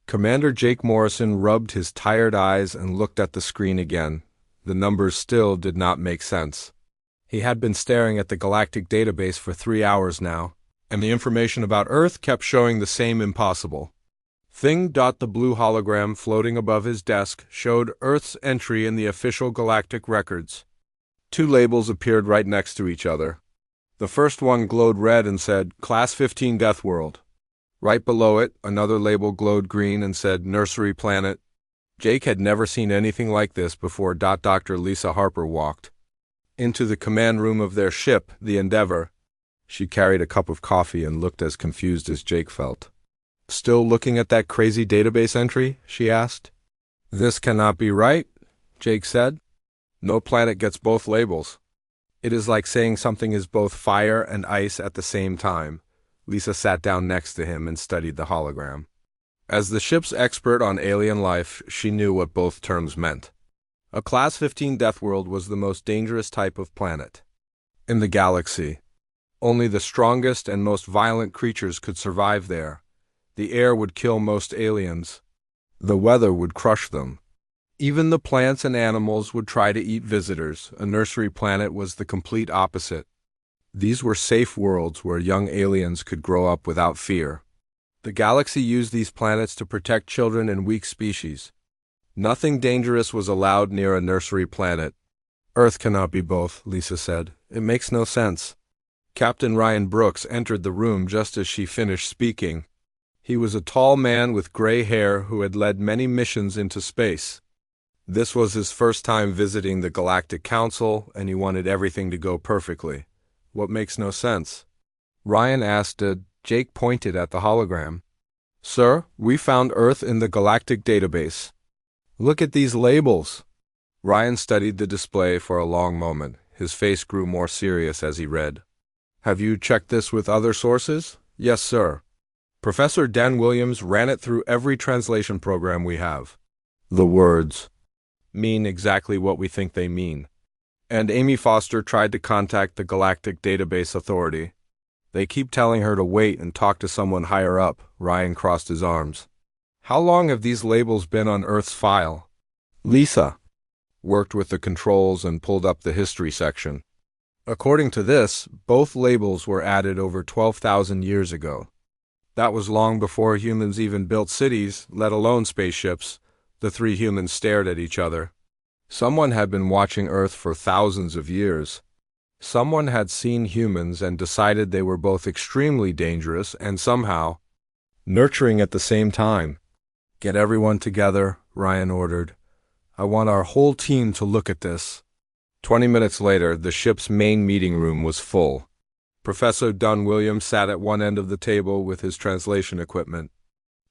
Commander Jake Morrison rubbed his tired eyes and looked at the screen again. The numbers still did not make sense. He had been staring at the Galactic database for 3 hours now, and the information about Earth kept showing the same impossible thing. The blue hologram floating above his desk showed Earth's entry in the official galactic records. 2 labels appeared right next to each other. The first one glowed red and said, Class 15 Deathworld. Right below it, another label glowed green and said, Nursery Planet. Jake had never seen anything like this before. Dr. Lisa Harper walked into the command room of their ship, the Endeavor. She carried a cup of coffee and looked as confused as Jake felt. Still looking at that crazy database entry? She asked. This cannot be right, Jake said. No planet gets both labels. It is like saying something is both fire and ice at the same time. Lisa sat down next to him and studied the hologram. As the ship's expert on alien life, she knew what both terms meant. A Class 15 Deathworld was the most dangerous type of planet in the galaxy. Only the strongest and most violent creatures could survive there. The air would kill most aliens. The weather would crush them. Even the plants and animals would try to eat visitors. A nursery planet was the complete opposite. These were safe worlds where young aliens could grow up without fear. The galaxy used these planets to protect children and weak species. Nothing dangerous was allowed near a nursery planet. Earth cannot be both, Lisa said. It makes no sense. Captain Ryan Brooks entered the room just as she finished speaking. He was a tall man with gray hair who had led many missions into space. This was his first time visiting the Galactic Council, and he wanted everything to go perfectly. What makes no sense? Ryan asked. Jake pointed at the hologram. Sir, we found Earth in the Galactic database. Look at these labels. Ryan studied the display for a long moment. His face grew more serious as he read. Have you checked this with other sources? Yes, sir. Professor Dan Williams ran it through every translation program we have. The words mean exactly what we think they mean. And Amy Foster tried to contact the Galactic Database Authority. They keep telling her to wait and talk to someone higher up. Ryan crossed his arms. How long have these labels been on Earth's file? Lisa worked with the controls and pulled up the history section. According to this, both labels were added over 12,000 years ago. That was long before humans even built cities, let alone spaceships. The 3 humans stared at each other. Someone had been watching Earth for thousands of years. Someone had seen humans and decided they were both extremely dangerous and somehow nurturing at the same time. Get everyone together, Ryan ordered. I want our whole team to look at this. 20 minutes later, the ship's main meeting room was full. Professor Dunn Williams sat at one end of the table with his translation equipment.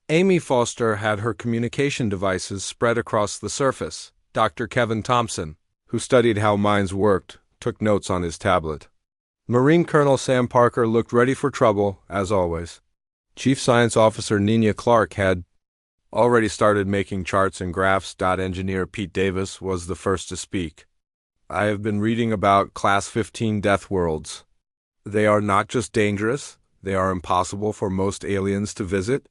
Amy Foster had her communication devices spread across the surface. Dr. Kevin Thompson, who studied how minds worked, took notes on his tablet. Marine Colonel Sam Parker looked ready for trouble, as always. Chief Science Officer Nina Clark had already started making charts and graphs. Engineer Pete Davis was the first to speak. I have been reading about Class 15 Deathworlds. They are not just dangerous, they are impossible for most aliens to visit.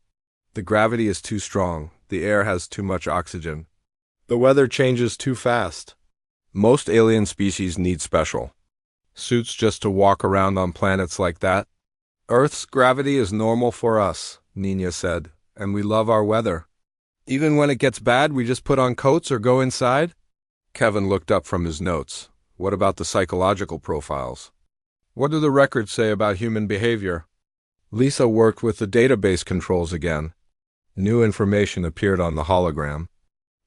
The gravity is too strong, the air has too much oxygen. The weather changes too fast. Most alien species need special suits just to walk around on planets like that. Earth's gravity is normal for us, Nina said, and we love our weather. Even when it gets bad, we just put on coats or go inside? Kevin looked up from his notes. What about the psychological profiles? What do the records say about human behavior? Lisa worked with the database controls again. New information appeared on the hologram.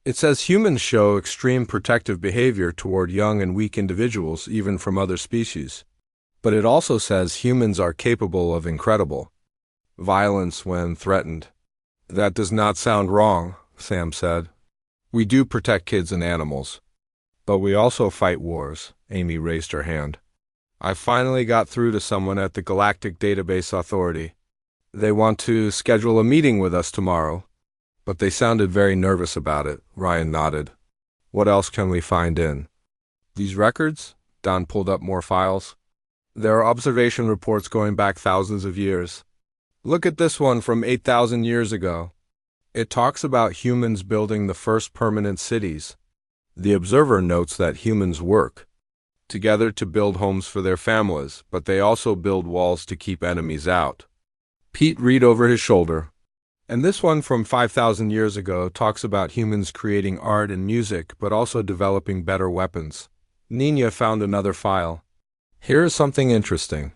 It says humans show extreme protective behavior toward young and weak individuals, even from other species. But it also says humans are capable of incredible violence when threatened. That does not sound wrong, Sam said. We do protect kids and animals. But we also fight wars. Amy raised her hand. I finally got through to someone at the Galactic Database Authority. They want to schedule a meeting with us tomorrow. But they sounded very nervous about it. Ryan nodded. What else can we find in these records? Don pulled up more files. There are observation reports going back thousands of years. Look at this one from 8,000 years ago. It talks about humans building the first permanent cities. The observer notes that humans work together to build homes for their families, but they also build walls to keep enemies out. Pete read over his shoulder. And this one from 5,000 years ago talks about humans creating art and music, but also developing better weapons. Nina found another file. Here is something interesting.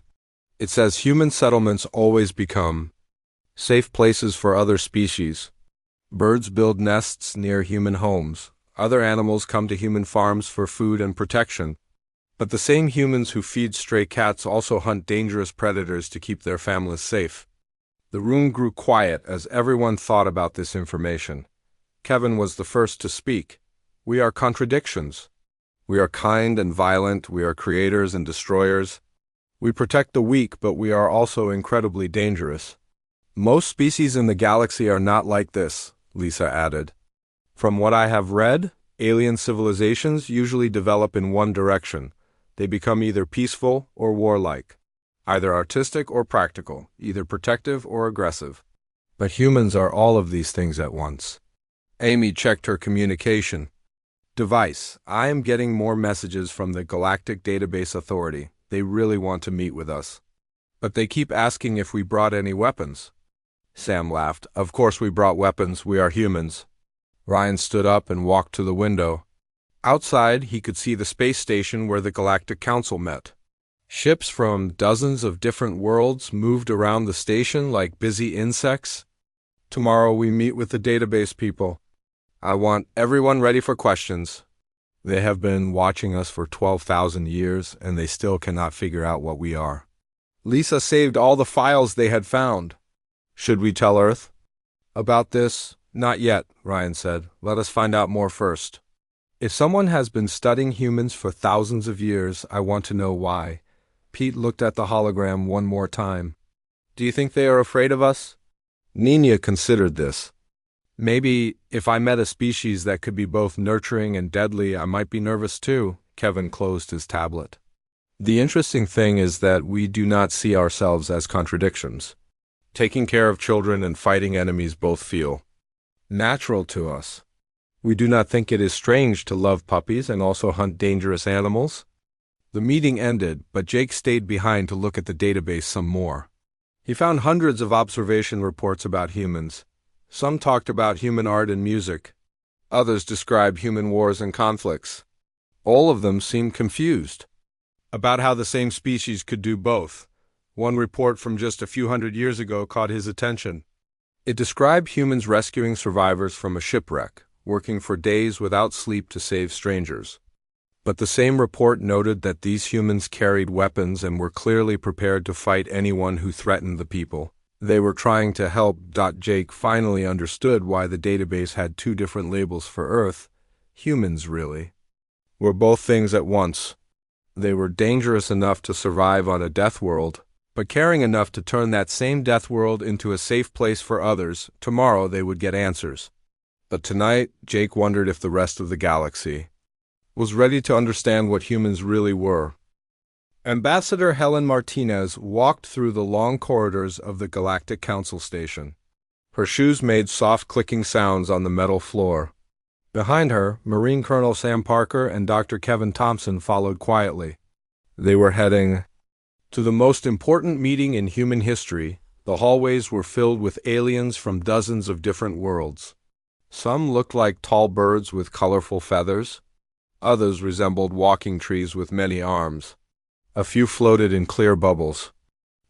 It says human settlements always become safe places for other species. Birds build nests near human homes. Other animals come to human farms for food and protection. But the same humans who feed stray cats also hunt dangerous predators to keep their families safe. The room grew quiet as everyone thought about this information. Kevin was the first to speak. We are contradictions. We are kind and violent. We are creators and destroyers. We protect the weak, but we are also incredibly dangerous. Most species in the galaxy are not like this, Lisa added. From what I have read, alien civilizations usually develop in one direction. They become either peaceful or warlike, either artistic or practical, either protective or aggressive. But humans are all of these things at once. Amy checked her communication device. I am getting more messages from the Galactic Database Authority. They really want to meet with us. But they keep asking if we brought any weapons. Sam laughed. Of course we brought weapons. We are humans. Ryan stood up and walked to the window. Outside, he could see the space station where the Galactic Council met. Ships from dozens of different worlds moved around the station like busy insects. Tomorrow we meet with the database people. I want everyone ready for questions. They have been watching us for 12,000 years, and they still cannot figure out what we are. Lisa saved all the files they had found. Should we tell Earth about this? Not yet, Ryan said. Let us find out more first. If someone has been studying humans for thousands of years, I want to know why. Pete looked at the hologram one more time. Do you think they are afraid of us? Nina considered this. Maybe if I met a species that could be both nurturing and deadly, I might be nervous too. Kevin closed his tablet. The interesting thing is that we do not see ourselves as contradictions. Taking care of children and fighting enemies both feel natural to us. We do not think it is strange to love puppies and also hunt dangerous animals. The meeting ended, but Jake stayed behind to look at the database some more. He found hundreds of observation reports about humans. Some talked about human art and music. Others described human wars and conflicts. All of them seemed confused about how the same species could do both. One report from just a few hundred years ago caught his attention. It described humans rescuing survivors from a shipwreck, working for days without sleep to save strangers. But the same report noted that these humans carried weapons and were clearly prepared to fight anyone who threatened the people. They were trying to help. Jake finally understood why the database had two different labels for Earth. Humans, really, were both things at once. They were dangerous enough to survive on a Deathworld, but caring enough to turn that same Deathworld into a safe place for others. Tomorrow they would get answers. But tonight, Jake wondered if the rest of the galaxy was ready to understand what humans really were. Ambassador Helen Martinez walked through the long corridors of the Galactic Council Station. Her shoes made soft clicking sounds on the metal floor. Behind her, Marine Colonel Sam Parker and Dr. Kevin Thompson followed quietly. They were heading to the most important meeting in human history. The hallways were filled with aliens from dozens of different worlds. Some looked like tall birds with colorful feathers. Others resembled walking trees with many arms. A few floated in clear bubbles,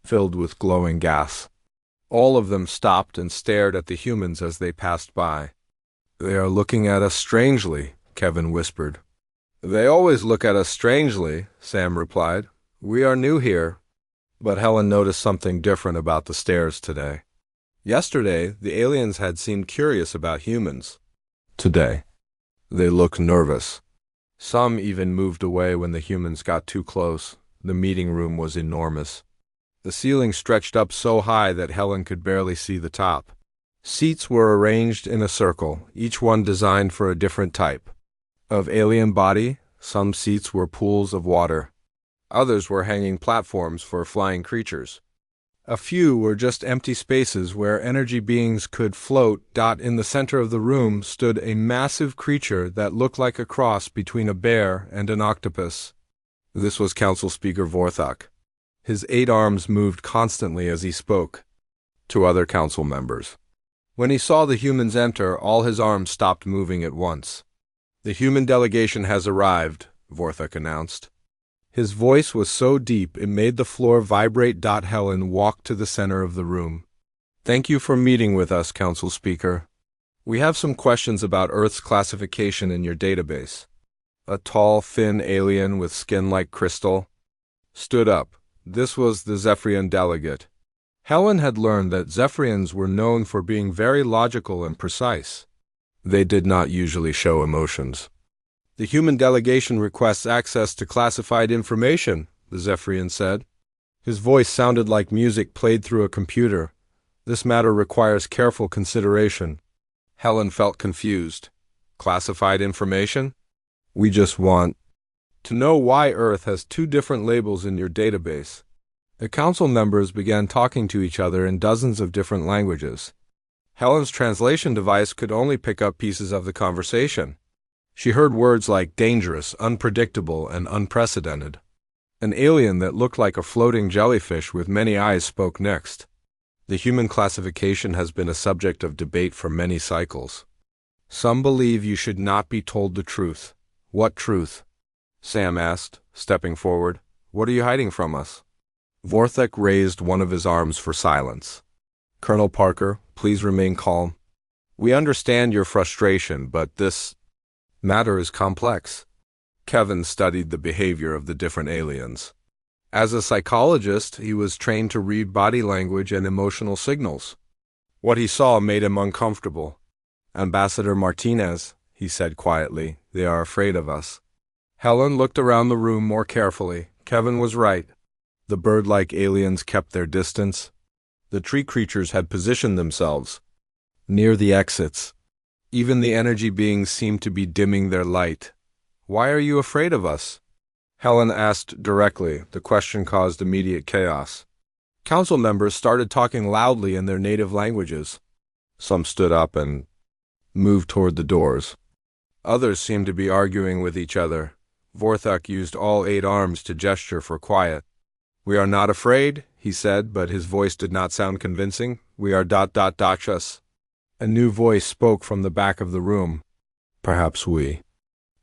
filled with glowing gas. All of them stopped and stared at the humans as they passed by. They are looking at us strangely, Kevin whispered. They always look at us strangely, Sam replied. We are new here. But Helen noticed something different about the stares today. Yesterday, the aliens had seemed curious about humans. Today, they looked nervous. Some even moved away when the humans got too close. The meeting room was enormous. The ceiling stretched up so high that Helen could barely see the top. Seats were arranged in a circle, each one designed for a different type of alien body. Some seats were pools of water. Others were hanging platforms for flying creatures. A few were just empty spaces where energy beings could float. In the center of the room stood a massive creature that looked like a cross between a bear and an octopus. This was Council Speaker Vorthok. His 8 arms moved constantly as he spoke to other council members. When he saw the humans enter, all his arms stopped moving at once. "The human delegation has arrived," Vorthok announced. His voice was so deep it made the floor vibrate. Helen walked to the center of the room. "Thank you for meeting with us, Council Speaker. We have some questions about Earth's classification in your database." A tall, thin alien with skin like crystal stood up. This was the Zephyrian delegate. Helen had learned that Zephyrians were known for being very logical and precise. They did not usually show emotions. "The human delegation requests access to classified information," the Zephyrian said. His voice sounded like music played through a computer. "This matter requires careful consideration." Helen felt confused. "Classified information? We just want to know why Earth has 2 different labels in your database." The council members began talking to each other in dozens of different languages. Helen's translation device could only pick up pieces of the conversation. She heard words like dangerous, unpredictable, and unprecedented. An alien that looked like a floating jellyfish with many eyes spoke next. "The human classification has been a subject of debate for many cycles. Some believe you should not be told the truth." "What truth?" Sam asked, stepping forward. "What are you hiding from us?" Vorthok raised one of his arms for silence. "Colonel Parker, please remain calm. We understand your frustration, but this matter is complex." Kevin studied the behavior of the different aliens. As a psychologist, he was trained to read body language and emotional signals. What he saw made him uncomfortable. "Ambassador Martinez," he said quietly, "they are afraid of us." Helen looked around the room more carefully. Kevin was right. The bird-like aliens kept their distance. The tree creatures had positioned themselves near the exits. Even the energy beings seemed to be dimming their light. "Why are you afraid of us?" Helen asked directly. The question caused immediate chaos. Council members started talking loudly in their native languages. Some stood up and moved toward the doors. Others seemed to be arguing with each other. Vorthok used all 8 arms to gesture for quiet. "We are not afraid," he said, but his voice did not sound convincing. "We are us." A new voice spoke from the back of the room. "Perhaps we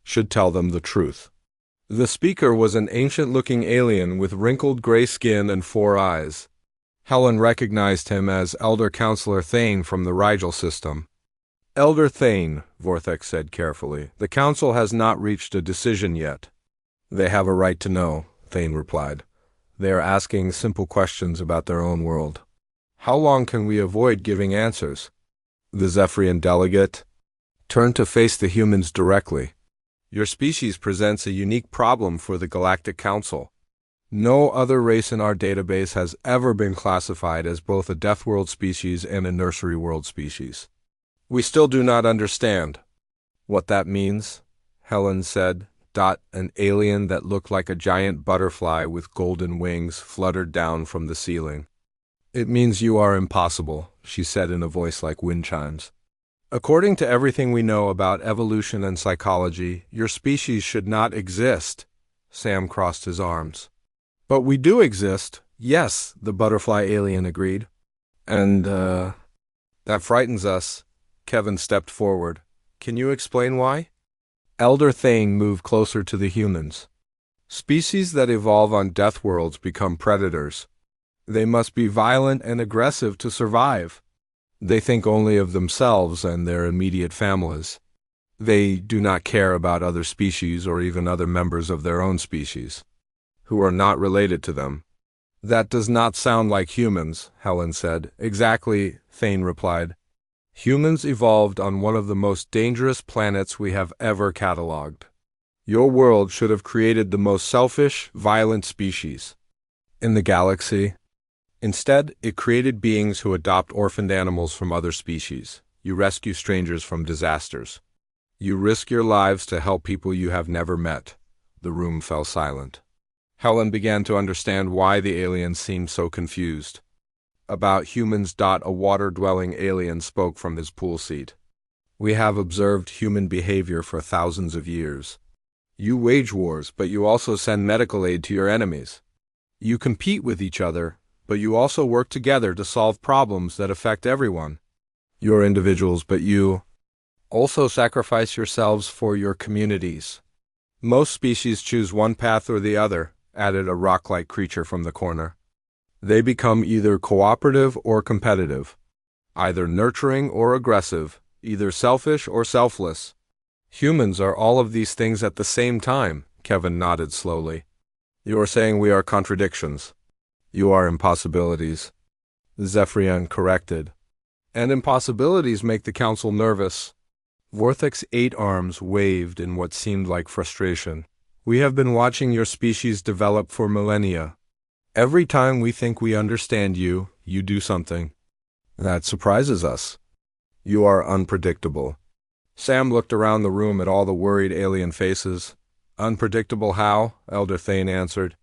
should tell them the truth." The speaker was an ancient-looking alien with wrinkled gray skin and 4 eyes. Helen recognized him as Elder Counselor Thane from the Rigel system. "Elder Thane," Vorthok said carefully, "the Council has not reached a decision yet." "They have a right to know," Thane replied. "They are asking simple questions about their own world." "How long can we avoid giving answers?" The Zephyrian delegate turned to face the humans directly. "Your species presents a unique problem for the Galactic Council. No other race in our database has ever been classified as both a Deathworld species and a Nursery world species. We still do not understand what that means," Helen said. An alien that looked like a giant butterfly with golden wings fluttered down from the ceiling. "It means you are impossible," she said in a voice like wind chimes. "According to everything we know about evolution and psychology, your species should not exist." Sam crossed his arms. "But we do exist." "Yes," the butterfly alien agreed. "And, that frightens us." Kevin stepped forward. "Can you explain why?" Elder Thane moved closer to the humans. "Species that evolve on Deathworlds become predators. They must be violent and aggressive to survive. They think only of themselves and their immediate families. They do not care about other species or even other members of their own species who are not related to them." "That does not sound like humans," Helen said. "Exactly," Thane replied. "Humans evolved on one of the most dangerous planets we have ever cataloged. Your world should have created the most selfish, violent species in the galaxy. Instead, it created beings who adopt orphaned animals from other species. You rescue strangers from disasters. You risk your lives to help people you have never met." The room fell silent. Helen began to understand why the aliens seemed so confused. About humans. A water-dwelling alien spoke from his pool seat. We have observed human behavior for thousands of years. You wage wars, but you also send medical aid to your enemies. You compete with each other, but you also work together to solve problems that affect everyone. You're individuals, but you also sacrifice yourselves for your communities. Most species choose one path or the other, added a rock-like creature from the corner. They become either cooperative or competitive, either nurturing or aggressive, either selfish or selfless. Humans are all of these things at the same time, Kevin nodded slowly. You are saying we are contradictions. You are impossibilities, Zephyrian corrected. And impossibilities make the council nervous. Vorthic's 8 arms waved in what seemed like frustration. We have been watching your species develop for millennia. Every time we think we understand you, you do something that surprises us. You are unpredictable. Sam looked around the room at all the worried alien faces. Unpredictable how? Elder Thane answered.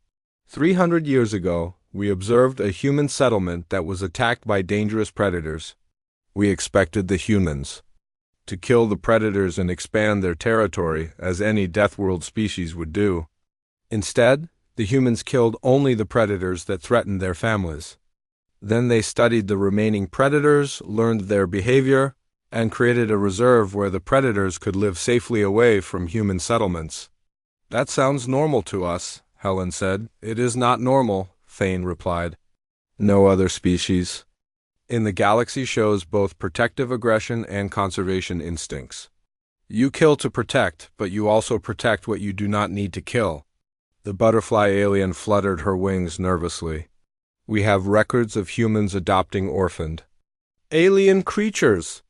300 years ago, we observed a human settlement that was attacked by dangerous predators. We expected the humans to kill the predators and expand their territory, as any Deathworld species would do. Instead, the humans killed only the predators that threatened their families. Then they studied the remaining predators, learned their behavior, and created a reserve where the predators could live safely away from human settlements. That sounds normal to us, Helen said. It is not normal, Thane replied. No other species in the galaxy shows both protective aggression and conservation instincts. You kill to protect, but you also protect what you do not need to kill. The butterfly alien fluttered her wings nervously. We have records of humans adopting orphaned alien creatures,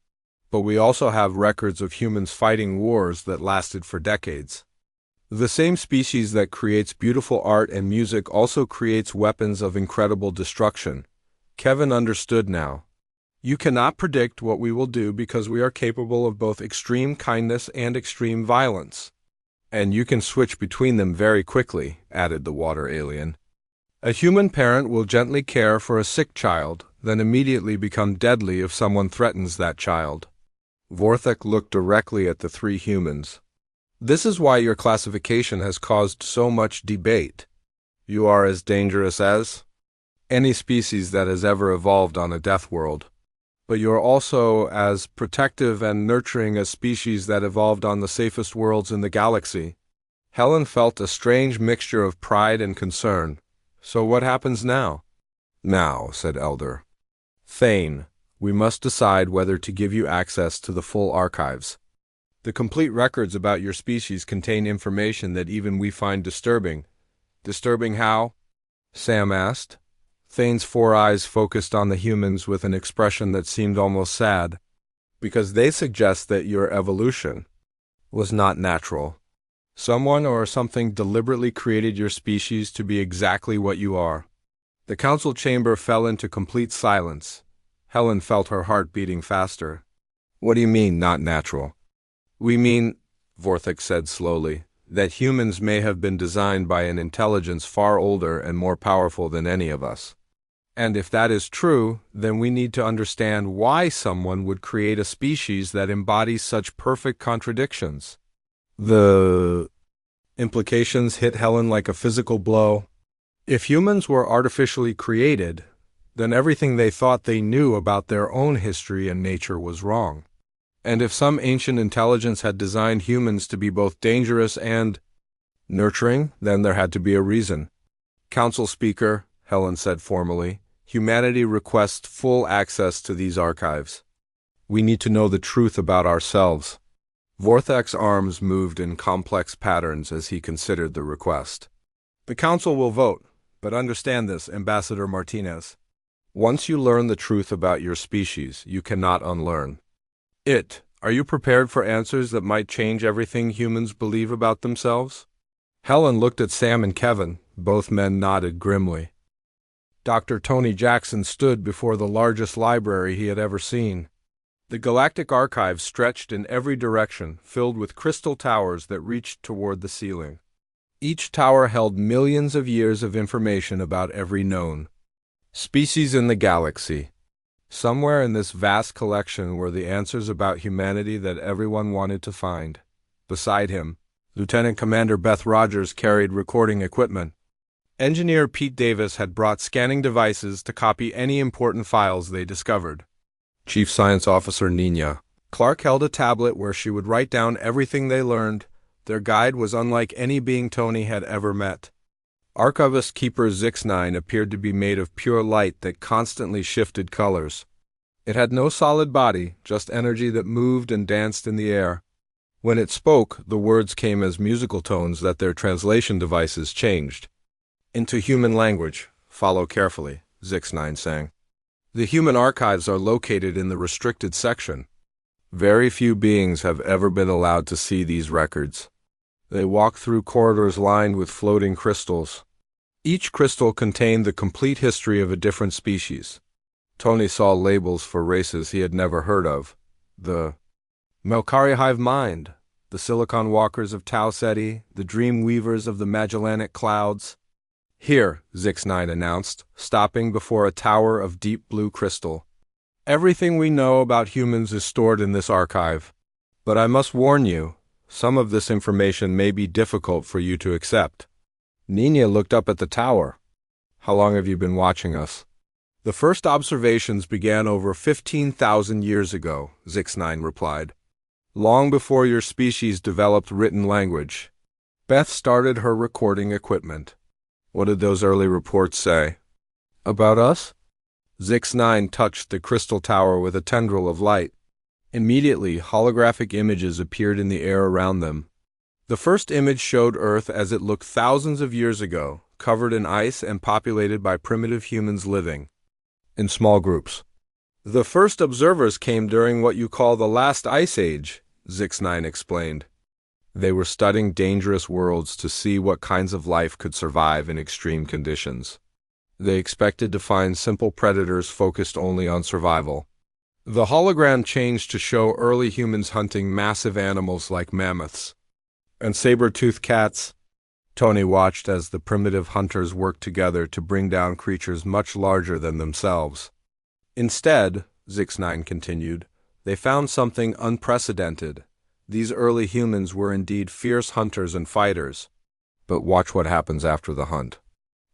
but we also have records of humans fighting wars that lasted for decades. The same species that creates beautiful art and music also creates weapons of incredible destruction. Kevin understood now. You cannot predict what we will do because we are capable of both extreme kindness and extreme violence. And you can switch between them very quickly, added the water alien. A human parent will gently care for a sick child, then immediately become deadly if someone threatens that child. Vorthik looked directly at the 3 humans. This is why your classification has caused so much debate. You are as dangerous as any species that has ever evolved on a Deathworld. But you're also as protective and nurturing as species that evolved on the safest worlds in the galaxy. Helen felt a strange mixture of pride and concern. So what happens now? Now, said Elder Thane, we must decide whether to give you access to the full archives. The complete records about your species contain information that even we find disturbing. Disturbing how? Sam asked. Thane's 4 eyes focused on the humans with an expression that seemed almost sad. Because they suggest that your evolution was not natural. Someone or something deliberately created your species to be exactly what you are. The council chamber fell into complete silence. Helen felt her heart beating faster. What do you mean, not natural? We mean, Vorthik said slowly, that humans may have been designed by an intelligence far older and more powerful than any of us. And if that is true, then we need to understand why someone would create a species that embodies such perfect contradictions. The implications hit Helen like a physical blow. If humans were artificially created, then everything they thought they knew about their own history and nature was wrong. And if some ancient intelligence had designed humans to be both dangerous and nurturing, then there had to be a reason. Council Speaker, Helen said formally, humanity requests full access to these archives. We need to know the truth about ourselves. Vorthak's arms moved in complex patterns as he considered the request. The council will vote, but understand this, Ambassador Martinez. Once you learn the truth about your species, you cannot unlearn it. Are you prepared for answers that might change everything humans believe about themselves? Helen looked at Sam and Kevin. Both men nodded grimly. Dr. Tony Jackson stood before the largest library he had ever seen. The galactic archive stretched in every direction, filled with crystal towers that reached toward the ceiling. Each tower held millions of years of information about every known Species in the Galaxy. Somewhere in this vast collection were the answers about humanity that everyone wanted to find. Beside him, Lieutenant Commander Beth Rogers carried recording equipment. Engineer Pete Davis had brought scanning devices to copy any important files they discovered. Chief Science Officer Nina Clark held a tablet where she would write down everything they learned. Their guide was unlike any being Tony had ever met. Archivist Keeper Zix9 appeared to be made of pure light that constantly shifted colors. It had no solid body, just energy that moved and danced in the air. When it spoke, the words came as musical tones that their translation devices changed. Into human language. Follow carefully, Zix9 sang. The human archives are located in the restricted section. Very few beings have ever been allowed to see these records. They walk through corridors lined with floating crystals. Each crystal contained the complete history of a different species. Tony saw labels for races he had never heard of. The Melkari Hive Mind, the Silicon Walkers of Tau Ceti, the Dream Weavers of the Magellanic Clouds. Here, Zix9 announced, stopping before a tower of deep blue crystal. Everything we know about humans is stored in this archive. But I must warn you, some of this information may be difficult for you to accept. Nina looked up at the tower. How long have you been watching us? The first observations began over 15,000 years ago, Zix9 replied. Long before your species developed written language. Beth started her recording equipment. What did those early reports say? About us? Zix9 touched the crystal tower with a tendril of light. Immediately, holographic images appeared in the air around them. The first image showed Earth as it looked thousands of years ago, covered in ice and populated by primitive humans living in small groups. The first observers came during what you call the last ice age, Zix9 explained. They were studying dangerous worlds to see what kinds of life could survive in extreme conditions. They expected to find simple predators focused only on survival. The hologram changed to show early humans hunting massive animals like mammoths and saber-toothed cats. Tony watched as the primitive hunters worked together to bring down creatures much larger than themselves. Instead, Zix9 continued, they found something unprecedented. These early humans were indeed fierce hunters and fighters. But watch what happens after the hunt.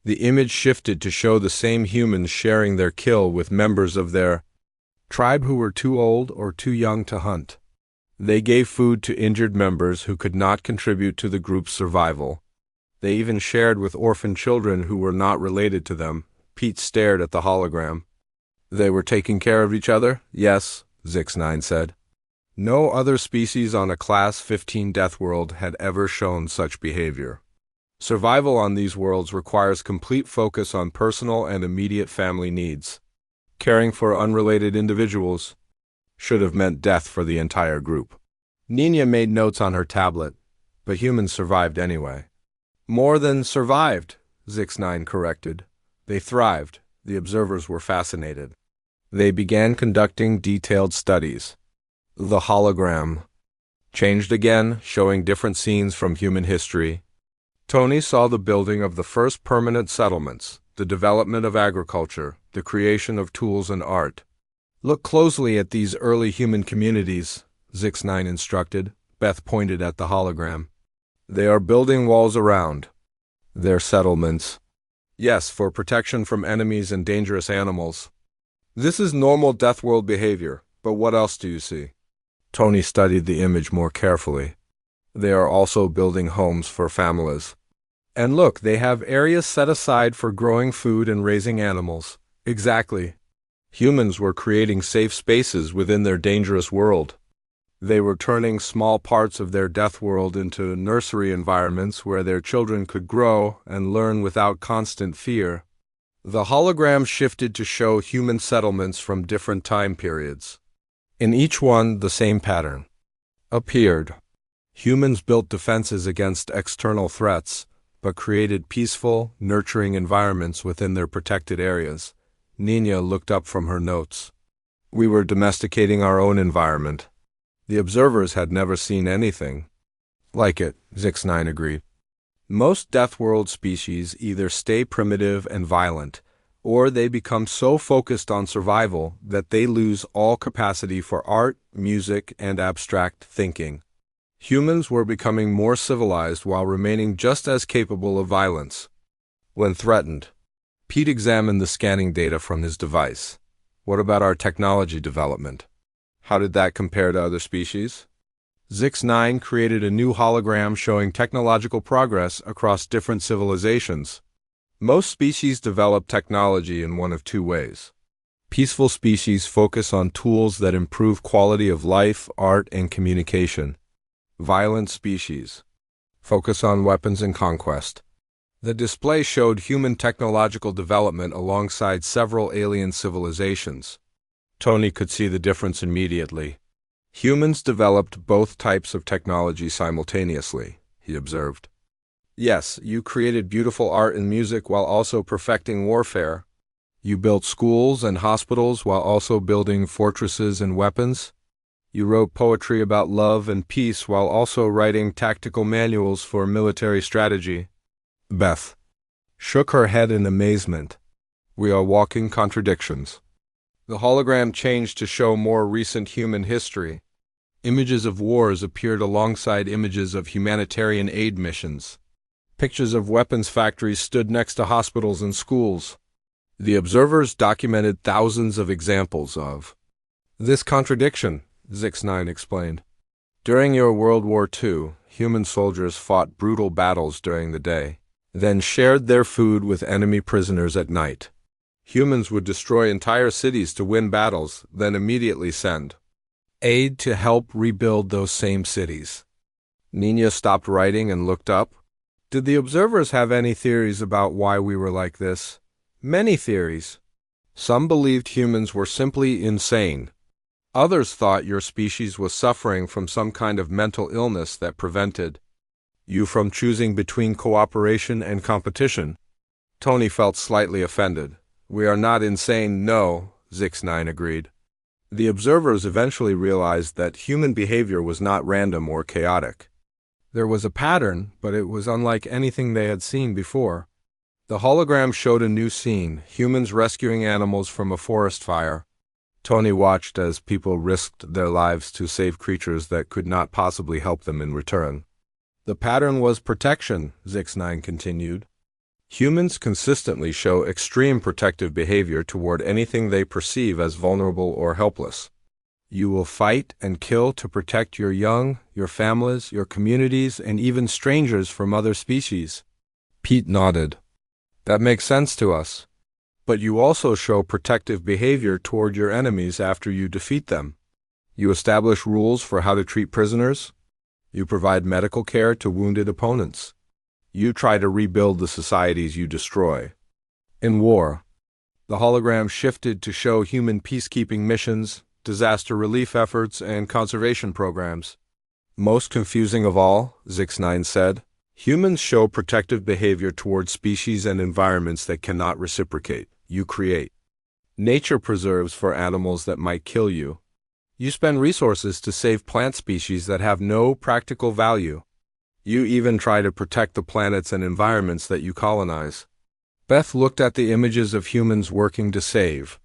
The image shifted to show the same humans sharing their kill with members of their tribe who were too old or too young to hunt. They gave food to injured members who could not contribute to the group's survival. They even shared with orphan children who were not related to them. Pete stared at the hologram. They were taking care of each other? Yes, Zix9 said. No other species on a Class 15 Deathworld had ever shown such behavior. Survival on these worlds requires complete focus on personal and immediate family needs. Caring for unrelated individuals should have meant death for the entire group. Nina made notes on her tablet, but humans survived anyway. More than survived, Zix9 corrected. They thrived. The observers were fascinated. They began conducting detailed studies. The hologram changed again, showing different scenes from human history. Tony saw the building of the first permanent settlements, the development of agriculture, the creation of tools and art. Look closely at these early human communities, Zix9 instructed. Beth pointed at the hologram. They are building walls around their settlements. Yes, for protection from enemies and dangerous animals. This is normal Deathworld behavior, but what else do you see? Tony studied the image more carefully. They are also building homes for families. And look, they have areas set aside for growing food and raising animals. Exactly. Humans were creating safe spaces within their dangerous world. They were turning small parts of their death world into nursery environments where their children could grow and learn without constant fear. The hologram shifted to show human settlements from different time periods. In each one, the same pattern appeared. Humans built defenses against external threats, but created peaceful, nurturing environments within their protected areas. Nina looked up from her notes. We were domesticating our own environment. The observers had never seen anything like it, Zix9 agreed. Most Deathworld species either stay primitive and violent, or they become so focused on survival that they lose all capacity for art, music, and abstract thinking. Humans were becoming more civilized while remaining just as capable of violence. When threatened, Pete examined the scanning data from his device. What about our technology development? How did that compare to other species? Zix9 created a new hologram showing technological progress across different civilizations. Most species develop technology in one of two ways. Peaceful species focus on tools that improve quality of life, art, and communication. Violent species focus on weapons and conquest. The display showed human technological development alongside several alien civilizations. Tony could see the difference immediately. Humans developed both types of technology simultaneously, he observed. Yes, you created beautiful art and music while also perfecting warfare. You built schools and hospitals while also building fortresses and weapons. You wrote poetry about love and peace while also writing tactical manuals for military strategy. Beth shook her head in amazement. We are walking contradictions. The hologram changed to show more recent human history. Images of wars appeared alongside images of humanitarian aid missions. Pictures of weapons factories stood next to hospitals and schools. The observers documented thousands of examples of this contradiction, Zix9 explained. During your World War II, human soldiers fought brutal battles during the day, then shared their food with enemy prisoners at night. Humans would destroy entire cities to win battles, then immediately send aid to help rebuild those same cities. Nina stopped writing and looked up. Did the observers have any theories about why we were like this? Many theories. Some believed humans were simply insane. Others thought your species was suffering from some kind of mental illness that prevented you from choosing between cooperation and competition. Tony felt slightly offended. We are not insane, no, Zix9 agreed. The observers eventually realized that human behavior was not random or chaotic. There was a pattern, but it was unlike anything they had seen before. The hologram showed a new scene, humans rescuing animals from a forest fire. Tony watched as people risked their lives to save creatures that could not possibly help them in return. The pattern was protection, Zix9 continued. Humans consistently show extreme protective behavior toward anything they perceive as vulnerable or helpless. You will fight and kill to protect your young, your families, your communities, and even strangers from other species. Pete nodded. That makes sense to us. But you also show protective behavior toward your enemies after you defeat them. You establish rules for how to treat prisoners. You provide medical care to wounded opponents. You try to rebuild the societies you destroy. In war, the hologram shifted to show human peacekeeping missions, disaster relief efforts, and conservation programs. Most confusing of all, Zix9 said, humans show protective behavior toward species and environments that cannot reciprocate. You create nature preserves for animals that might kill you. You spend resources to save plant species that have no practical value. You even try to protect the planets and environments that you colonize. Beth looked at the images of humans working to save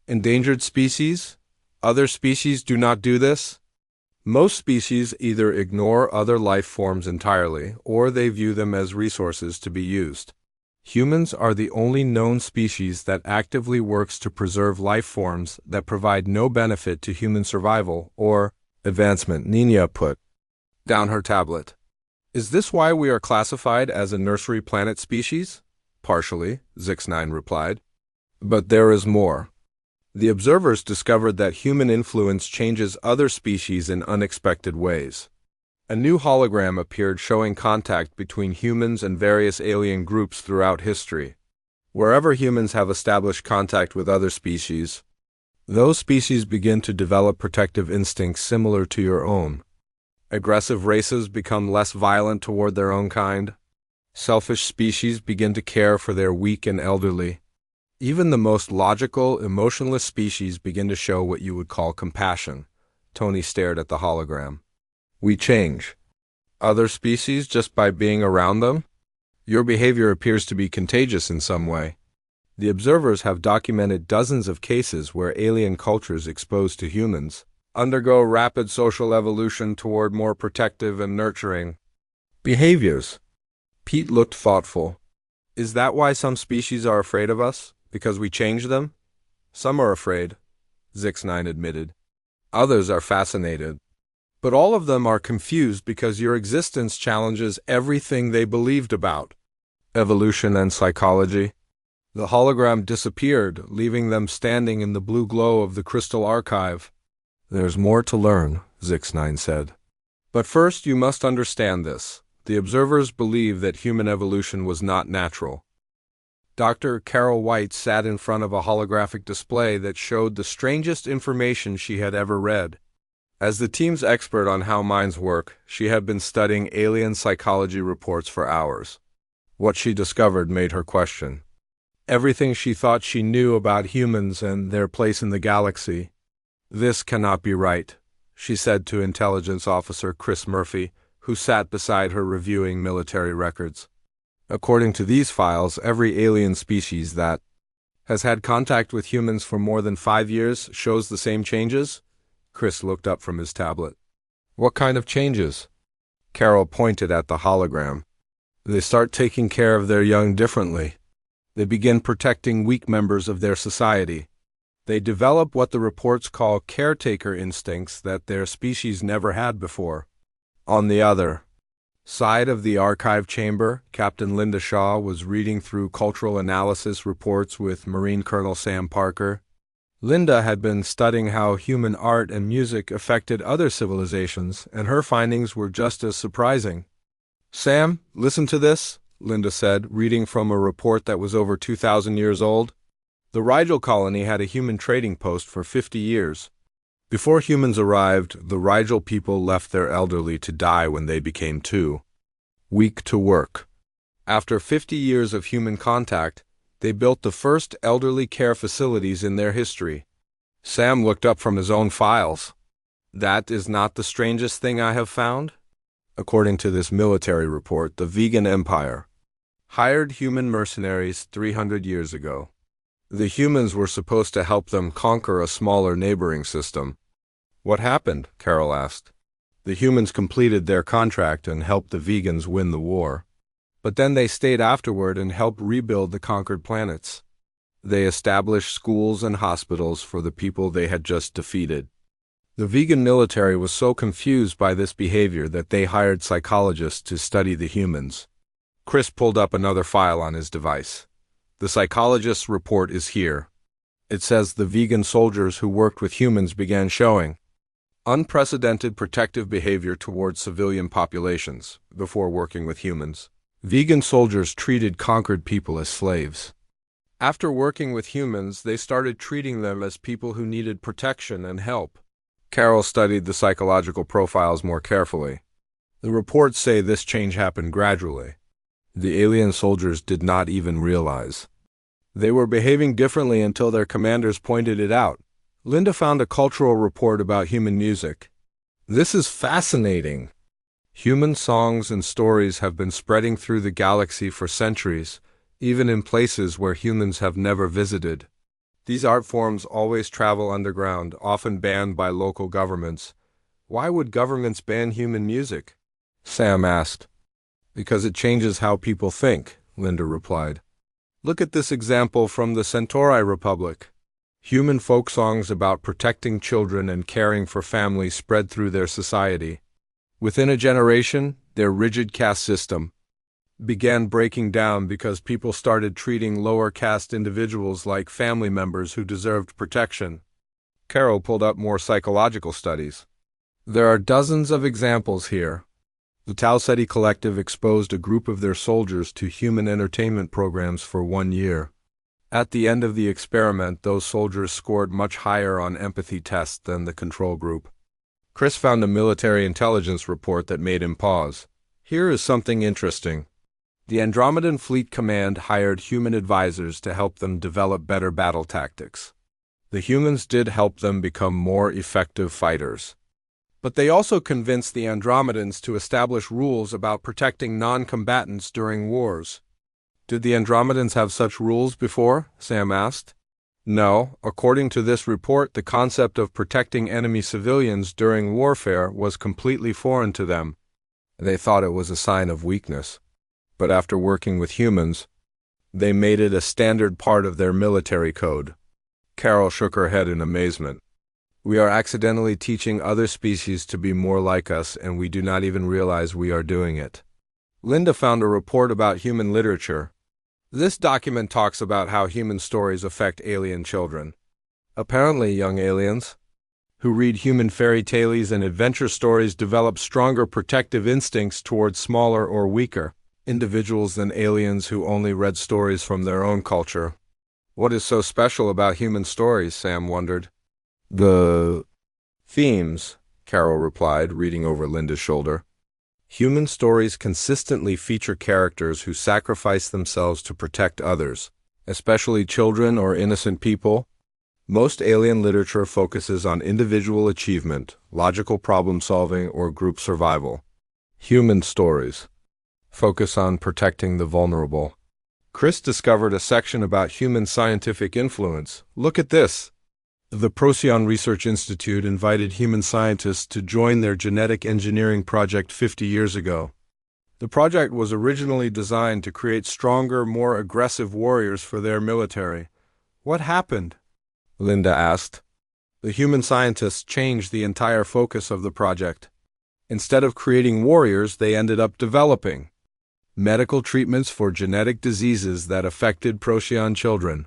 endangered species. Other species do not do this. Most species either ignore other life forms entirely, or they view them as resources to be used. Humans are the only known species that actively works to preserve life forms that provide no benefit to human survival or advancement, Nina put down her tablet. Is this why we are classified as a nursery planet species? Partially, Zix9 replied. But there is more. The observers discovered that human influence changes other species in unexpected ways. A new hologram appeared showing contact between humans and various alien groups throughout history. Wherever humans have established contact with other species, those species begin to develop protective instincts similar to your own. Aggressive races become less violent toward their own kind. Selfish species begin to care for their weak and elderly. Even the most logical, emotionless species begin to show what you would call compassion. Tony stared at the hologram. We change. Other species just by being around them? Your behavior appears to be contagious in some way. The observers have documented dozens of cases where alien cultures exposed to humans undergo rapid social evolution toward more protective and nurturing behaviors. Pete looked thoughtful. Is that why some species are afraid of us? Because we change them? Some are afraid, Zix9 admitted. Others are fascinated. But all of them are confused because your existence challenges everything they believed about evolution and psychology. The hologram disappeared, leaving them standing in the blue glow of the crystal archive. There's more to learn, Zix9 said. But first you must understand this. The observers believe that human evolution was not natural. Dr. Carol White sat in front of a holographic display that showed the strangest information she had ever read. As the team's expert on how minds work, she had been studying alien psychology reports for hours. What she discovered made her question everything she thought she knew about humans and their place in the galaxy. This cannot be right, she said to Intelligence Officer Chris Murphy, who sat beside her reviewing military records. According to these files, every alien species that has had contact with humans for more than 5 years shows the same changes? Chris looked up from his tablet. What kind of changes? Carol pointed at the hologram. They start taking care of their young differently. They begin protecting weak members of their society. They develop what the reports call caretaker instincts that their species never had before. On the other side of the archive chamber, Captain Linda Shaw was reading through cultural analysis reports with Marine Colonel Sam Parker. Linda had been studying how human art and music affected other civilizations, and her findings were just as surprising. Sam, listen to this, Linda said, reading from a report that was over 2,000 years old. The Rigel colony had a human trading post for 50 years. Before humans arrived, the Rigel people left their elderly to die when they became too weak to work. After 50 years of human contact, they built the first elderly care facilities in their history. Sam looked up from his own files. That is not the strangest thing I have found? According to this military report, the Vegan Empire hired human mercenaries 300 years ago. The humans were supposed to help them conquer a smaller neighboring system. What happened? Carol asked. The humans completed their contract and helped the vegans win the war. But then they stayed afterward and helped rebuild the conquered planets. They established schools and hospitals for the people they had just defeated. The vegan military was so confused by this behavior that they hired psychologists to study the humans. Chris pulled up another file on his device. The psychologist's report is here. It says the vegan soldiers who worked with humans began showing unprecedented protective behavior towards civilian populations before working with humans. Vegan soldiers treated conquered people as slaves. After working with humans, they started treating them as people who needed protection and help. Carol studied the psychological profiles more carefully. The reports say this change happened gradually. The alien soldiers did not even realize they were behaving differently until their commanders pointed it out. Linda found a cultural report about human music. This is fascinating. Human songs and stories have been spreading through the galaxy for centuries, even in places where humans have never visited. These art forms always travel underground, often banned by local governments. Why would governments ban human music? Sam asked. Because it changes how people think, Linda replied. Look at this example from the Centauri Republic. Human folk songs about protecting children and caring for families spread through their society. Within a generation, their rigid caste system began breaking down because people started treating lower caste individuals like family members who deserved protection. Carol pulled up more psychological studies. There are dozens of examples here. The Tau Ceti Collective exposed a group of their soldiers to human entertainment programs for 1 year. At the end of the experiment, those soldiers scored much higher on empathy tests than the control group. Chris found a military intelligence report that made him pause. Here is something interesting. The Andromedan Fleet Command hired human advisors to help them develop better battle tactics. The humans did help them become more effective fighters. But they also convinced the Andromedans to establish rules about protecting non-combatants during wars. Did the Andromedans have such rules before? Sam asked. No, according to this report, the concept of protecting enemy civilians during warfare was completely foreign to them. They thought it was a sign of weakness. But after working with humans, they made it a standard part of their military code. Carol shook her head in amazement. We are accidentally teaching other species to be more like us, and we do not even realize we are doing it. Linda found a report about human literature. This document talks about how human stories affect alien children. Apparently, young aliens who read human fairy tales and adventure stories develop stronger protective instincts towards smaller or weaker individuals than aliens who only read stories from their own culture. What is so special about human stories? Sam wondered. The themes, Carol replied, reading over Linda's shoulder. Human stories consistently feature characters who sacrifice themselves to protect others, especially children or innocent people. Most alien literature focuses on individual achievement, logical problem-solving, or group survival. Human stories focus on protecting the vulnerable. Chris discovered a section about human scientific influence. Look at this. The Procyon Research Institute invited human scientists to join their genetic engineering project 50 years ago. The project was originally designed to create stronger, more aggressive warriors for their military. What happened? Linda asked. The human scientists changed the entire focus of the project. Instead of creating warriors, they ended up developing medical treatments for genetic diseases that affected Procyon children.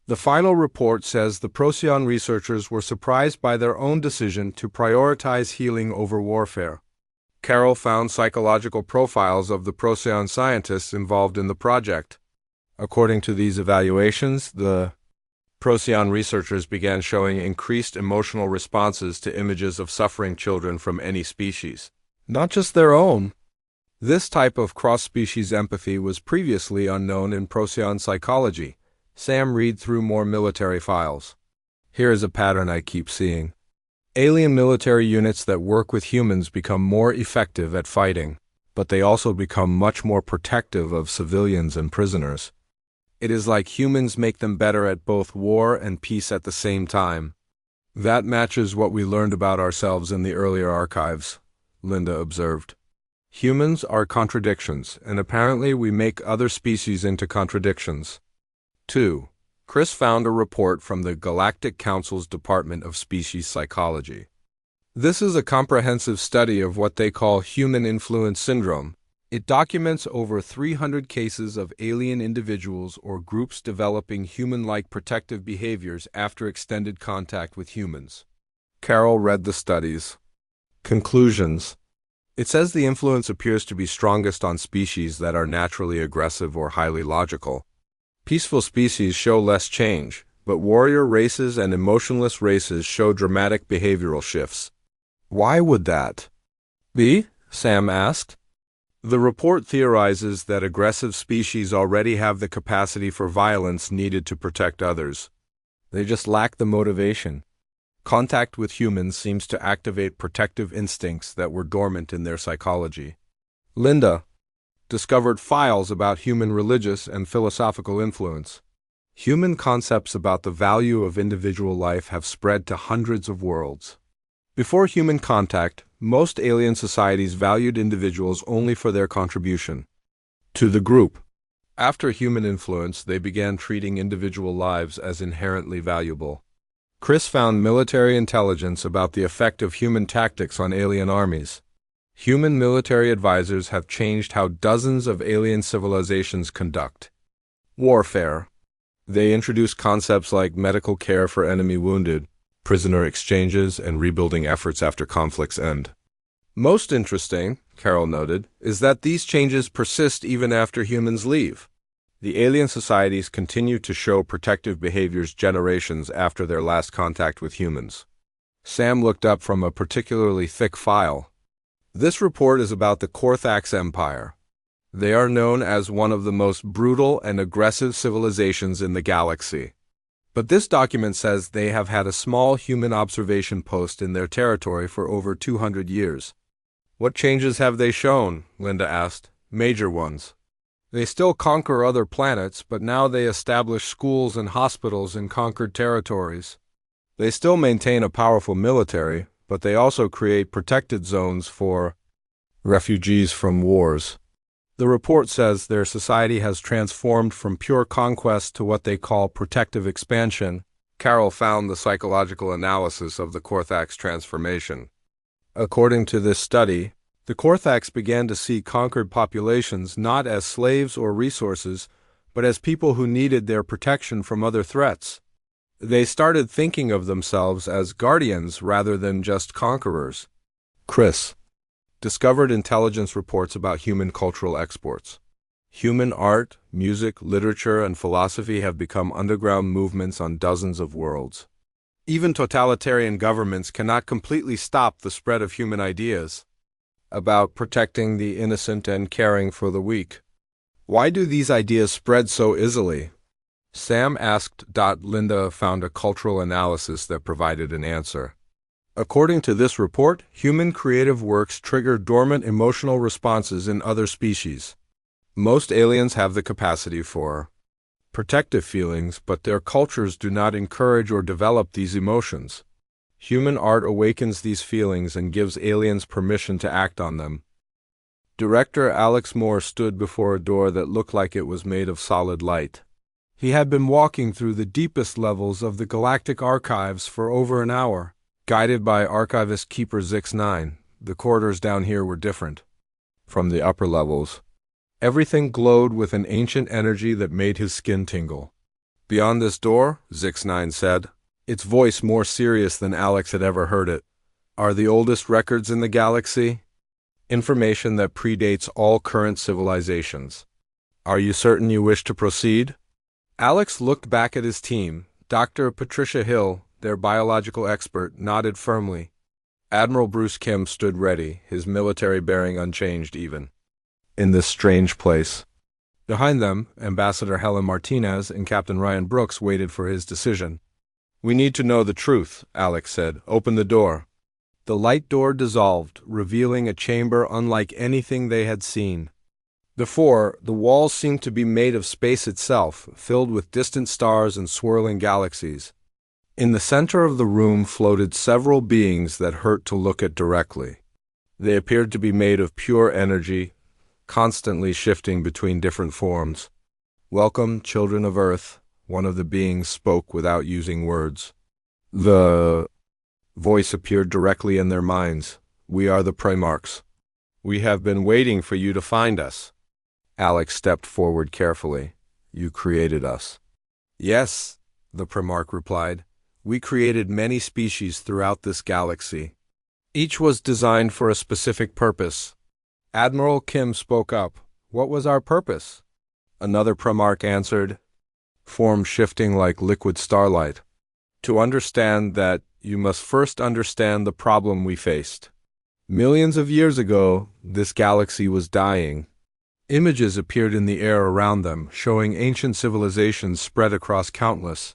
The final report says the Procyon researchers were surprised by their own decision to prioritize healing over warfare. Carol found psychological profiles of the Procyon scientists involved in the project. According to these evaluations, the Procyon researchers began showing increased emotional responses to images of suffering children from any species, not just their own. This type of cross-species empathy was previously unknown in Procyon psychology. Sam read through more military files. Here is a pattern I keep seeing. Alien military units that work with humans become more effective at fighting, but they also become much more protective of civilians and prisoners. It is like humans make them better at both war and peace at the same time. That matches what we learned about ourselves in the earlier archives, Linda observed. Humans are contradictions, and apparently we make other species into contradictions. 2. Chris found a report from the Galactic Council's Department of Species Psychology. This is a comprehensive study of what they call human influence syndrome. It documents over 300 cases of alien individuals or groups developing human-like protective behaviors after extended contact with humans. Carol read the studies. Conclusions. It says the influence appears to be strongest on species that are naturally aggressive or highly logical. Peaceful species show less change, but warrior races and emotionless races show dramatic behavioral shifts. Why would that be? Sam asked. The report theorizes that aggressive species already have the capacity for violence needed to protect others. They just lack the motivation. Contact with humans seems to activate protective instincts that were dormant in their psychology. Linda discovered files about human religious and philosophical influence. Human concepts about the value of individual life have spread to hundreds of worlds. Before human contact, most alien societies valued individuals only for their contribution to the group. After human influence, they began treating individual lives as inherently valuable. Chris found military intelligence about the effect of human tactics on alien armies. Human military advisors have changed how dozens of alien civilizations conduct warfare. They introduce concepts like medical care for enemy wounded, prisoner exchanges, and rebuilding efforts after conflicts end. Most interesting, Carol noted, is that these changes persist even after humans leave. The alien societies continue to show protective behaviors generations after their last contact with humans. Sam looked up from a particularly thick file. This report is about the Korthax Empire. They are known as one of the most brutal and aggressive civilizations in the galaxy. But this document says they have had a small human observation post in their territory for over 200 years. What changes have they shown? Linda asked. Major ones. They still conquer other planets, but now they establish schools and hospitals in conquered territories. They still maintain a powerful military, but they also create protected zones for refugees from wars. The report says their society has transformed from pure conquest to what they call protective expansion. Carroll found the psychological analysis of the Korthax transformation. According to this study, the Korthax began to see conquered populations not as slaves or resources, but as people who needed their protection from other threats. They started thinking of themselves as guardians rather than just conquerors. Chris discovered intelligence reports about human cultural exports. Human art, music, literature, and philosophy have become underground movements on dozens of worlds. Even totalitarian governments cannot completely stop the spread of human ideas about protecting the innocent and caring for the weak. Why do these ideas spread so easily? Sam asked. Linda found a cultural analysis that provided an answer. According to this report, human creative works trigger dormant emotional responses in other species. Most aliens have the capacity for protective feelings, but their cultures do not encourage or develop these emotions. Human art awakens these feelings and gives aliens permission to act on them. Director Alex Moore stood before a door that looked like it was made of solid light. He had been walking through the deepest levels of the Galactic Archives for over an hour. Guided by Archivist Keeper Zix9, the corridors down here were different from the upper levels. Everything glowed with an ancient energy that made his skin tingle. Beyond this door, Zix9 said, its voice more serious than Alex had ever heard it, are the oldest records in the galaxy. Information that predates all current civilizations. Are you certain you wish to proceed? Alex looked back at his team. Dr. Patricia Hill, their biological expert, nodded firmly. Admiral Bruce Kim stood ready, his military bearing unchanged even. In this strange place. Behind them, Ambassador Helen Martinez and Captain Ryan Brooks waited for his decision. We need to know the truth, Alex said. Open the door. The light door dissolved, revealing a chamber unlike anything they had seen. Before, the walls seemed to be made of space itself, filled with distant stars and swirling galaxies. In the center of the room floated several beings that hurt to look at directly. They appeared to be made of pure energy, constantly shifting between different forms. Welcome, children of Earth, one of the beings spoke without using words. The voice appeared directly in their minds. We are the Primarchs. We have been waiting for you to find us. Alex stepped forward carefully. You created us. Yes, the Primarch replied. We created many species throughout this galaxy. Each was designed for a specific purpose. Admiral Kim spoke up. What was our purpose? Another Primarch answered, form shifting like liquid starlight. To understand that, you must first understand the problem we faced. Millions of years ago, this galaxy was dying. Images appeared in the air around them, showing ancient civilizations spread across countless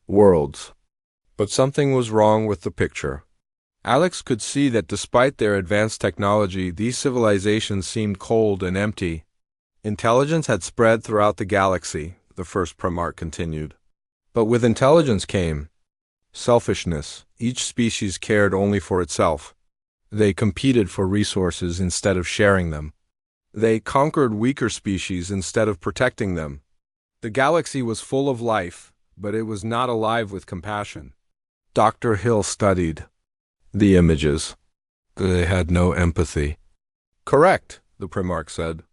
worlds. But something was wrong with the picture. Alex could see that despite their advanced technology, these civilizations seemed cold and empty. Intelligence had spread throughout the galaxy, the first Primarch continued. But with intelligence came selfishness. Each species cared only for itself. They competed for resources instead of sharing them. They conquered weaker species instead of protecting them. The galaxy was full of life, but it was not alive with compassion. Dr. Hill studied the images. They had no empathy. Correct, the Primarch said.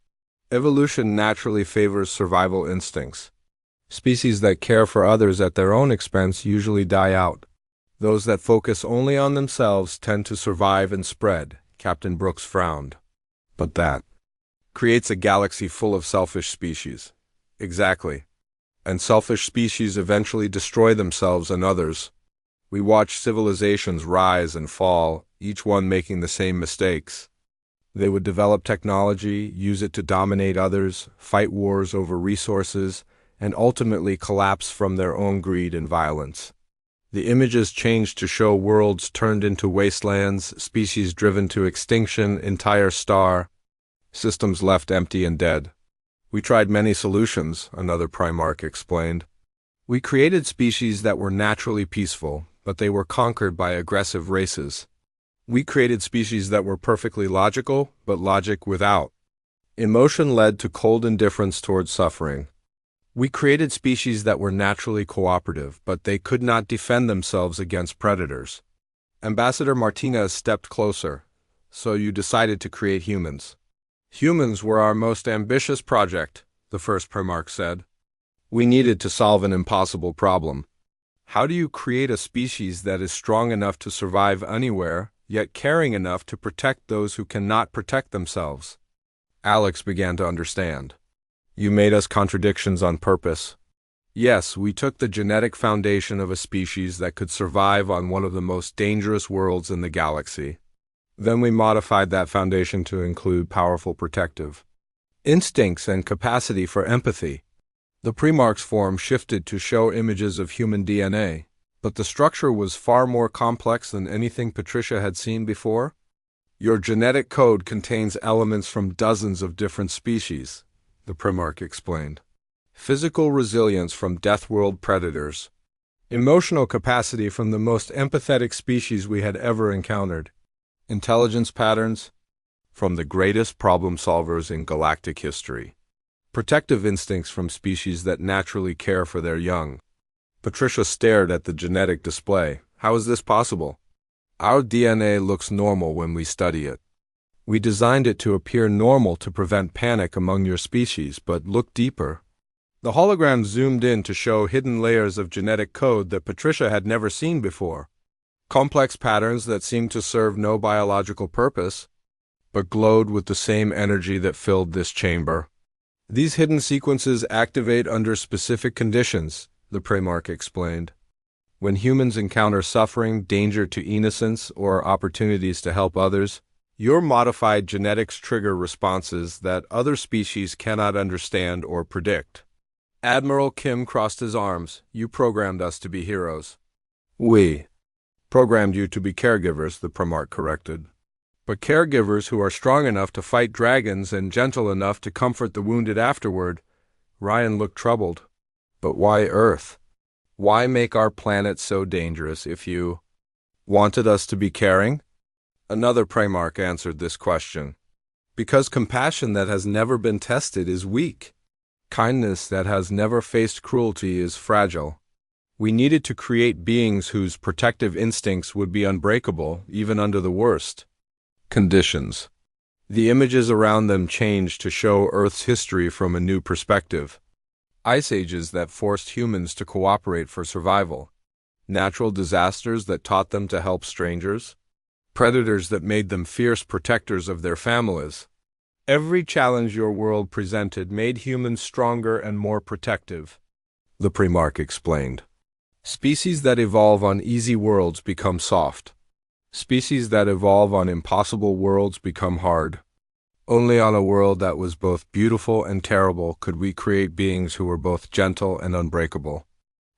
Evolution naturally favors survival instincts. Species that care for others at their own expense usually die out. Those that focus only on themselves tend to survive and spread, Captain Brooks frowned. But that creates a galaxy full of selfish species. Exactly. And selfish species eventually destroy themselves and others. We watch civilizations rise and fall, each one making the same mistakes. They would develop technology, use it to dominate others, fight wars over resources, and ultimately collapse from their own greed and violence. The images changed to show worlds turned into wastelands, species driven to extinction, entire star systems left empty and dead. We tried many solutions, another Primarch explained. We created species that were naturally peaceful, but they were conquered by aggressive races. We created species that were perfectly logical, but logic without emotion led to cold indifference towards suffering. We created species that were naturally cooperative, but they could not defend themselves against predators. Ambassador Martinez stepped closer. So you decided to create humans. Humans were our most ambitious project, the first Primarch said. We needed to solve an impossible problem. How do you create a species that is strong enough to survive anywhere, yet caring enough to protect those who cannot protect themselves? Alex began to understand. You made us contradictions on purpose. Yes, we took the genetic foundation of a species that could survive on one of the most dangerous worlds in the galaxy. Then we modified that foundation to include powerful protective instincts and capacity for empathy. The Primarch's form shifted to show images of human DNA, but the structure was far more complex than anything Patricia had seen before. Your genetic code contains elements from dozens of different species, the Primarch explained. Physical resilience from Deathworld predators. Emotional capacity from the most empathetic species we had ever encountered. Intelligence patterns from the greatest problem solvers in galactic history. Protective instincts from species that naturally care for their young. Patricia stared at the genetic display. How is this possible? Our DNA looks normal when we study it. We designed it to appear normal to prevent panic among your species, but look deeper. The hologram zoomed in to show hidden layers of genetic code that Patricia had never seen before. Complex patterns that seemed to serve no biological purpose, but glowed with the same energy that filled this chamber. These hidden sequences activate under specific conditions, the Primarch explained. When humans encounter suffering, danger to innocence, or opportunities to help others, your modified genetics trigger responses that other species cannot understand or predict. Admiral Kim crossed his arms. You programmed us to be heroes. We programmed you to be caregivers, the Primarch corrected. But caregivers who are strong enough to fight dragons and gentle enough to comfort the wounded afterward. Ryan looked troubled. But why Earth? Why make our planet so dangerous if you wanted us to be caring? Another Primarch answered this question. Because compassion that has never been tested is weak. Kindness that has never faced cruelty is fragile. We needed to create beings whose protective instincts would be unbreakable, even under the worst conditions. The images around them changed to show Earth's history from a new perspective. Ice ages that forced humans to cooperate for survival. Natural disasters that taught them to help strangers. Predators that made them fierce protectors of their families. Every challenge your world presented made humans stronger and more protective, the Primarch explained. Species that evolve on easy worlds become soft. Species that evolve on impossible worlds become hard. Only on a world that was both beautiful and terrible could we create beings who were both gentle and unbreakable.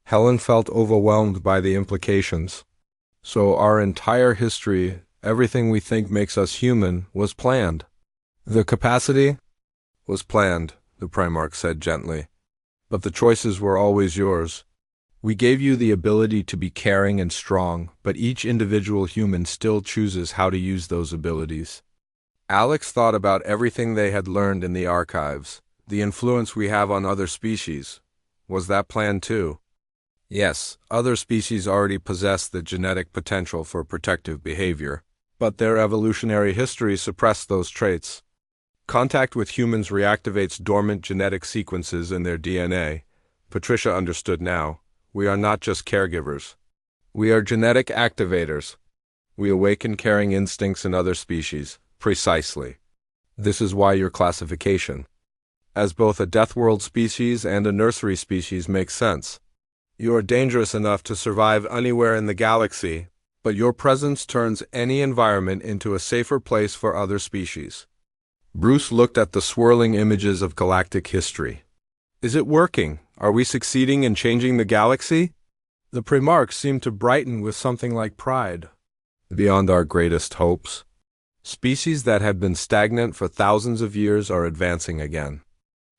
Helen felt overwhelmed by the implications. So our entire history, everything we think makes us human, was planned. The capacity was planned, the Primarch said gently. But the choices were always yours. We gave you the ability to be caring and strong, but each individual human still chooses how to use those abilities. Alex thought about everything they had learned in the archives, the influence we have on other species. Was that planned too? Yes, other species already possess the genetic potential for protective behavior, but their evolutionary history suppressed those traits. Contact with humans reactivates dormant genetic sequences in their DNA. Patricia understood now. We are not just caregivers. We are genetic activators. We awaken caring instincts in other species. Precisely. This is why your classification as both a Deathworld species and a Nursery species makes sense. You are dangerous enough to survive anywhere in the galaxy, but your presence turns any environment into a safer place for other species. Bruce looked at the swirling images of galactic history. Is it working? Are we succeeding in changing the galaxy? The Primarch seemed to brighten with something like pride. Beyond our greatest hopes. Species that had been stagnant for thousands of years are advancing again.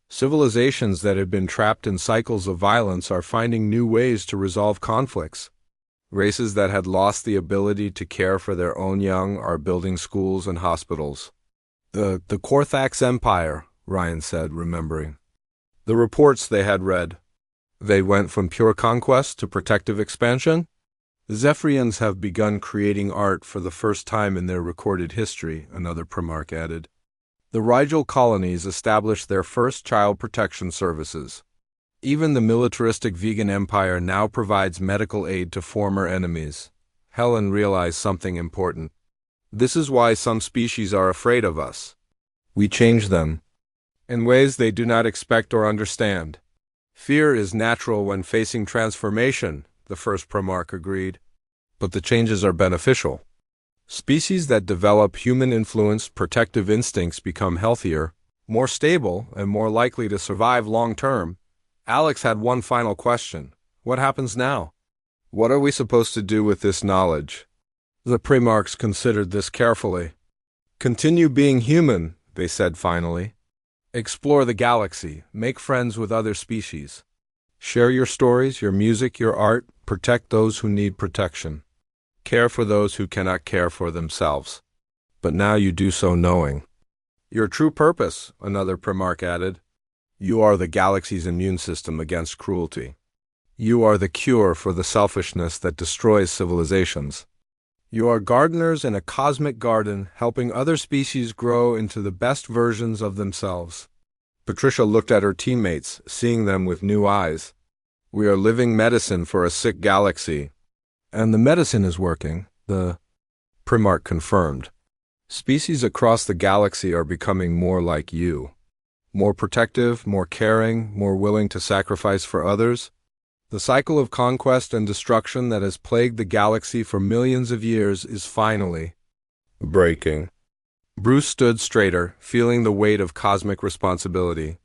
Civilizations that had been trapped in cycles of violence are finding new ways to resolve conflicts. Races that had lost the ability to care for their own young are building schools and hospitals. The Korthax Empire, Ryan said, remembering the reports they had read. They went from pure conquest to protective expansion? The Zephyrians have begun creating art for the first time in their recorded history, another Primarch added. The Rigel colonies established their first child protection services. Even the militaristic vegan empire now provides medical aid to former enemies. Helen realized something important. This is why some species are afraid of us. We change them in ways they do not expect or understand. Fear is natural when facing transformation, the first Primarch agreed. But the changes are beneficial. Species that develop human-influenced protective instincts become healthier, more stable, and more likely to survive long-term. Alex had one final question. What happens now? What are we supposed to do with this knowledge? The Primarchs considered this carefully. Continue being human, they said finally. Explore the galaxy, make friends with other species. Share your stories, your music, your art, protect those who need protection. Care for those who cannot care for themselves. But now you do so knowing your true purpose, another Primarch added. You are the galaxy's immune system against cruelty. You are the cure for the selfishness that destroys civilizations. You are gardeners in a cosmic garden, helping other species grow into the best versions of themselves. Patricia looked at her teammates, seeing them with new eyes. We are living medicine for a sick galaxy. And the medicine is working, the Primarch confirmed. Species across the galaxy are becoming more like you. More protective, more caring, more willing to sacrifice for others. The cycle of conquest and destruction that has plagued the galaxy for millions of years is finally breaking. Bruce stood straighter, feeling the weight of cosmic responsibility.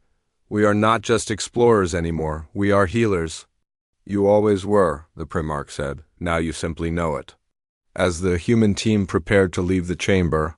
We are not just explorers anymore, we are healers. You always were, the Primarch said. Now you simply know it. As the human team prepared to leave the chamber,